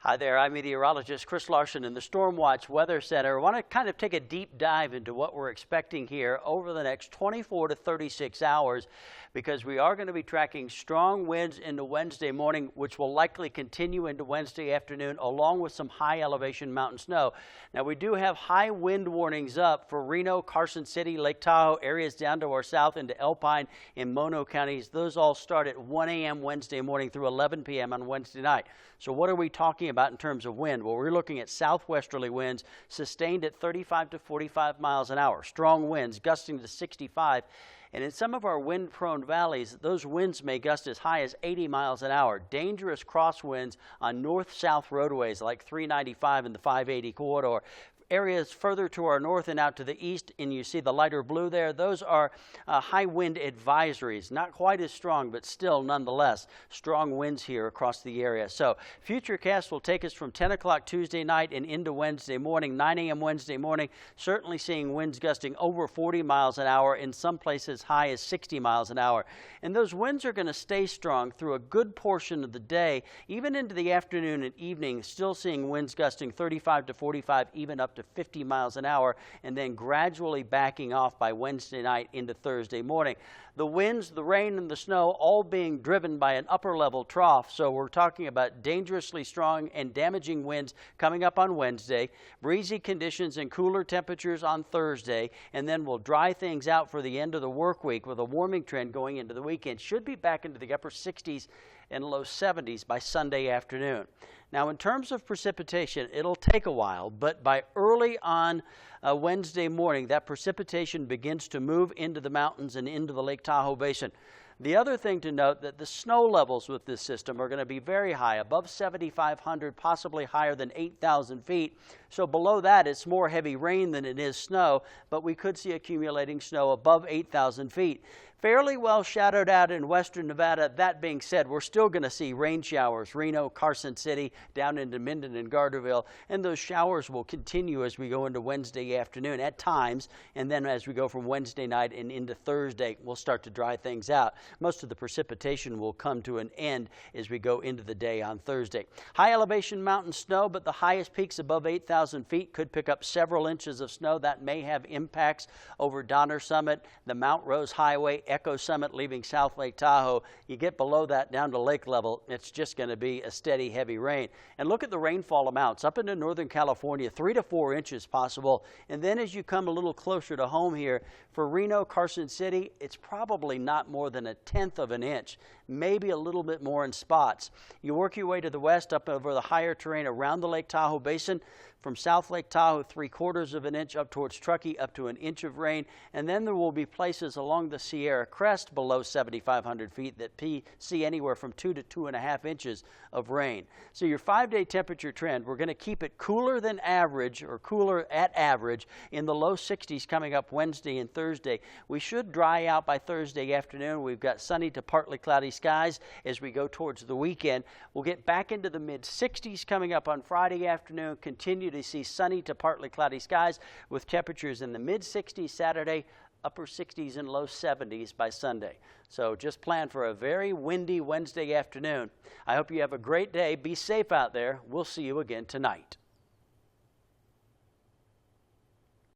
Hi there, I'm meteorologist Chris Larson in the Storm Watch Weather Center. I want to kind of take a deep dive into what we're expecting here over the next 24 to 36 hours because we are going to be tracking strong winds into Wednesday morning, which will likely continue into Wednesday afternoon, along with some high elevation mountain snow. Now, we do have high wind warnings up for Reno, Carson City, Lake Tahoe, areas down to our south into Alpine and Mono counties. Those all start at 1 a.m. Wednesday morning through 11 p.m. on Wednesday night. So what are we talking about in terms of wind? Well, we're looking at southwesterly winds sustained at 35 to 45 miles an hour. Strong winds gusting to 65. And in some of our wind-prone valleys, those winds may gust as high as 80 miles an hour. Dangerous crosswinds on north-south roadways like 395 and the 580 corridor. Areas further to our north and out to the east, and you see the lighter blue there, those are high wind advisories. Not quite as strong, but still nonetheless strong winds here across the area. So futurecast will take us from 10 o'clock Tuesday night and into Wednesday morning, 9 a.m. Wednesday morning, certainly seeing winds gusting over 40 miles an hour, in some places high as 60 miles an hour. And those winds are going to stay strong through a good portion of the day, even into the afternoon and evening, still seeing winds gusting 35 to 45, even up to 50 miles an hour, and then gradually backing off by Wednesday night into Thursday morning. The winds, the rain, and the snow all being driven by an upper level trough. So we're talking about dangerously strong and damaging winds coming up on Wednesday, breezy conditions and cooler temperatures on Thursday, and then we'll dry things out for the end of the work week with a warming trend going into the weekend. Should be back into the upper 60s and low 70s by Sunday afternoon. Now, in terms of precipitation, it'll take a while, but by early on Wednesday morning, that precipitation begins to move into the mountains and into the Lake Tahoe Basin. The other thing to note that the snow levels with this system are going to be very high, above 7,500, possibly higher than 8,000 feet. So below that, it's more heavy rain than it is snow, but we could see accumulating snow above 8,000 feet. Fairly well shadowed out in western Nevada. That being said, we're still going to see rain showers, Reno, Carson City, down into Minden and Gardnerville, and those showers will continue as we go into Wednesday afternoon at times, and then as we go from Wednesday night and into Thursday, we'll start to dry things out. Most of the precipitation will come to an end as we go into the day on Thursday. High elevation mountain snow, but the highest peaks above 8,000 feet could pick up several inches of snow. That may have impacts over Donner Summit, the Mount Rose Highway, Echo Summit leaving South Lake Tahoe. You get below that down to lake level, it's just going to be a steady heavy rain. And look at the rainfall amounts up into Northern California, 3 to 4 inches possible. And then as you come a little closer to home here, for Reno, Carson City, it's probably not more than a 1/10 of an inch, maybe a little bit more in spots. You work your way to the west up over the higher terrain around the Lake Tahoe Basin. From South Lake Tahoe, 3/4 of an inch up towards Truckee, up to an inch of rain. And then there will be places along the Sierra Crest below 7,500 feet that see anywhere from 2 to 2.5 inches of rain. So your 5-day temperature trend, we're going to keep it cooler than average, or cooler at average, in the low 60s coming up Wednesday and Thursday. We should dry out by Thursday afternoon. We've got sunny to partly cloudy skies as we go towards the weekend. We'll get back into the mid-60s coming up on Friday afternoon, continue to see sunny to partly cloudy skies with temperatures in the mid-60s Saturday, upper 60s and low 70s by Sunday. So just plan for a very windy Wednesday afternoon. I hope you have a great day. Be safe out there. We'll see you again tonight.